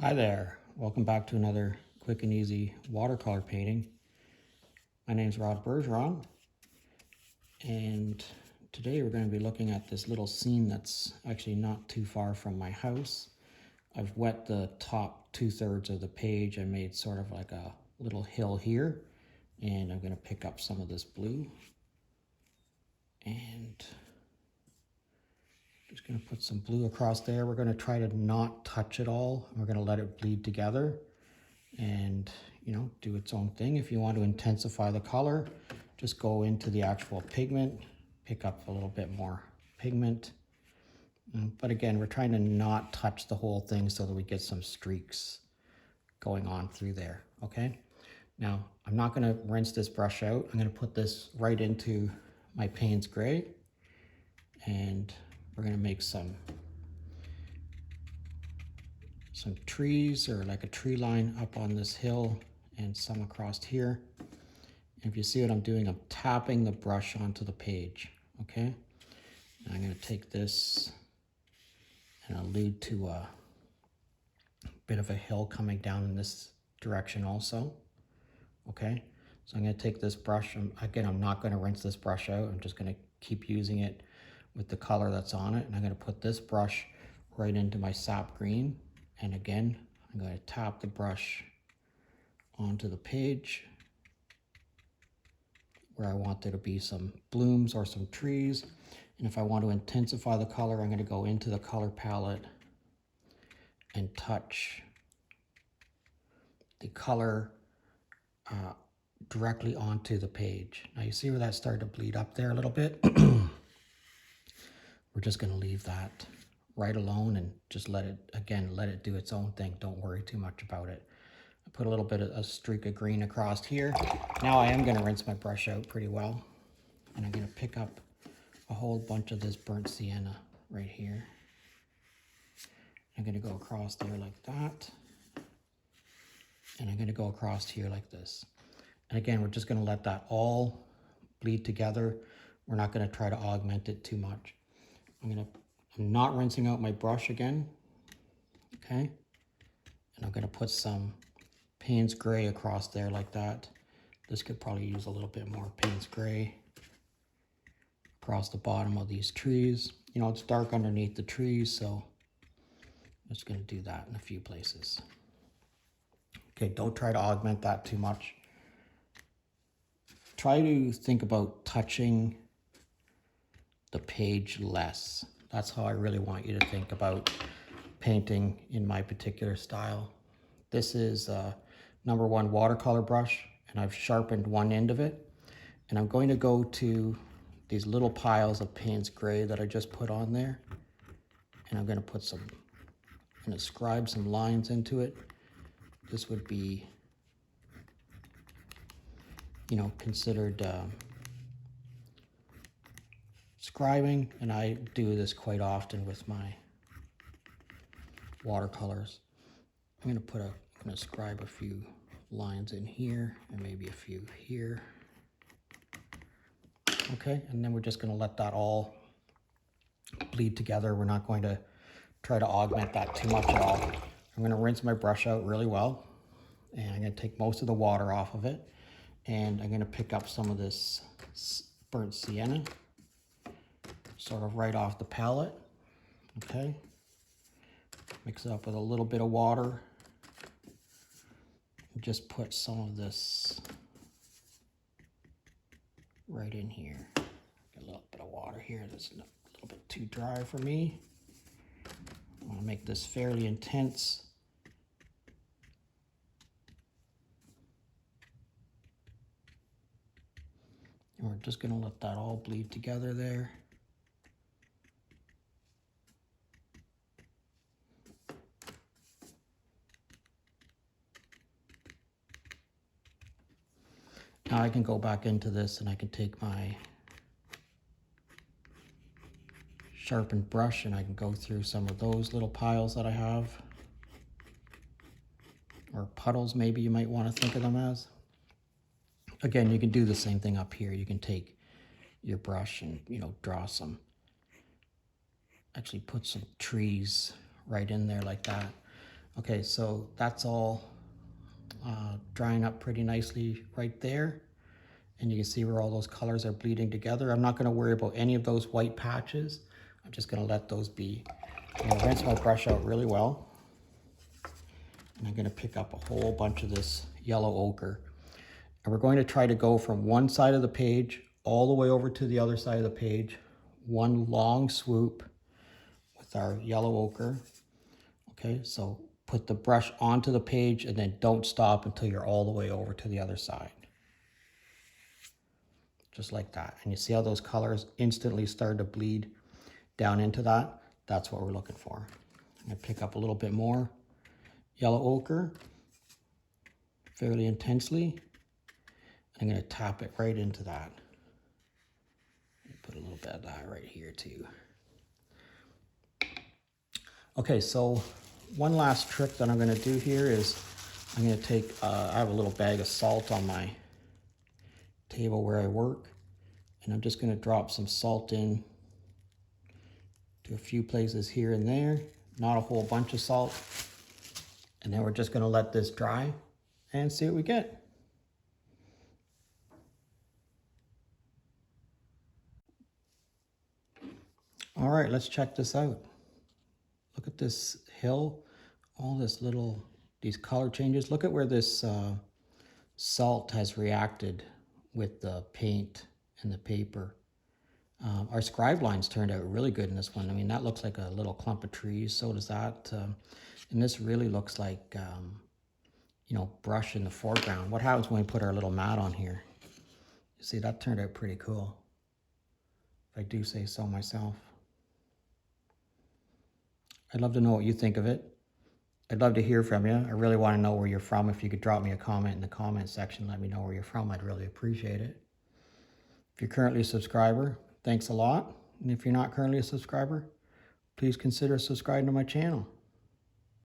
Hi there, welcome back to another quick and easy watercolor painting. My name's Rod Bergeron, and today we're going to be looking at this little scene that's actually not too far from my house. I've wet the top 2/3 of the page. I made sort of like a little hill here, and I'm going to pick up some of this blue and just going to put some blue across there. We're going to try to not touch it all. We're going to let it bleed together and do its own thing. If you want to intensify the color, just go into the actual pigment, pick up a little bit more pigment. But again, we're trying to not touch the whole thing so that we get some streaks going on through there. Okay, now I'm not going to rinse this brush out. I'm going to put this right into my Payne's gray, and we're going to make some trees, or like a tree line up on this hill and some across here. And if you see what I'm doing, I'm tapping the brush onto the page. Okay, and I'm going to take this and allude to a bit of a hill coming down in this direction also. Okay, so I'm going to take this brush, again, I'm not going to rinse this brush out. I'm just going to keep using it with the color that's on it, and I'm going to put this brush right into my sap green. And again, I'm going to tap the brush onto the page where I want there to be some blooms or some trees. And if I want to intensify the color, I'm going to go into the color palette and touch the color directly onto the page. Now you see where that started to bleed up there a little bit? We're just going to leave that right alone and just let it do its own thing. Don't worry too much about it. I put a little bit of a streak of green across here. Now I am going to rinse my brush out pretty well, and I'm going to pick up a whole bunch of this burnt sienna right here. I'm going to go across there like that, and I'm going to go across here like this. And again, we're just going to let that all bleed together. We're not going to try to augment it too much. I'm not rinsing out my brush again, okay? And I'm going to put some Payne's gray across there like that. This could probably use a little bit more Payne's gray across the bottom of these trees. It's dark underneath the trees, so I'm just going to do that in a few places. Okay, don't try to augment that too much. Try to think about touching the page less. That's how I really want you to think about painting in my particular style. This is number 1 watercolor brush, and I've sharpened one end of it. And I'm going to go to these little piles of Payne's gray that I just put on there. And I'm going to scribe some lines into it. This would be, considered scribing, and I do this quite often with my watercolors. I'm going to scribe a few lines in here and maybe a few here. Okay, and then we're just going to let that all bleed together. We're not going to try to augment that too much at all. I'm going to rinse my brush out really well, and I'm going to take most of the water off of it, and I'm going to pick up some of this burnt sienna sort of right off the palette. Okay, mix it up with a little bit of water. Just put some of this right in here. Get a little bit of water here. That's a little bit too dry for me. I want to make this fairly intense. And we're just going to let that all bleed together there. Now I can go back into this, and I can take my sharpened brush and I can go through some of those little piles that I have, or puddles maybe you might want to think of them as. Again, you can do the same thing up here. You can take your brush and draw some, actually put some trees right in there like that. Okay, so that's all drying up pretty nicely right there. And you can see where all those colors are bleeding together. I'm not going to worry about any of those white patches. I'm just going to let those be. I'm going to rinse my brush out really well. And I'm going to pick up a whole bunch of this yellow ochre. And we're going to try to go from one side of the page all the way over to the other side of the page. One long swoop with our yellow ochre. Okay, so put the brush onto the page and then don't stop until you're all the way over to the other side. Just like that. And you see how those colors instantly start to bleed down into that? That's what we're looking for. I'm going to pick up a little bit more yellow ochre fairly intensely. I'm going to tap it right into that. Put a little bit of that right here too. Okay, so one last trick that I'm going to do here is I'm going to take, I have a little bag of salt on my table where I work, and I'm just going to drop some salt in to a few places here and there, not a whole bunch of salt. And then we're just going to let this dry and see what we get. All right, let's check this out. Look at this hill, all this these color changes. Look at where this salt has reacted with the paint and the paper. Our scribe lines turned out really good in this one. I mean, that looks like a little clump of trees, so does that. And this really looks like, you know, brush in the foreground. What happens when we put our little mat on here? You see, that turned out pretty cool, if I do say so myself. I'd love to know what you think of it. I'd love to hear from you. I really want to know where you're from. If you could drop me a comment in the comment section, let me know where you're from. I'd really appreciate it. If you're currently a subscriber, thanks a lot. And if you're not currently a subscriber, please consider subscribing to my channel.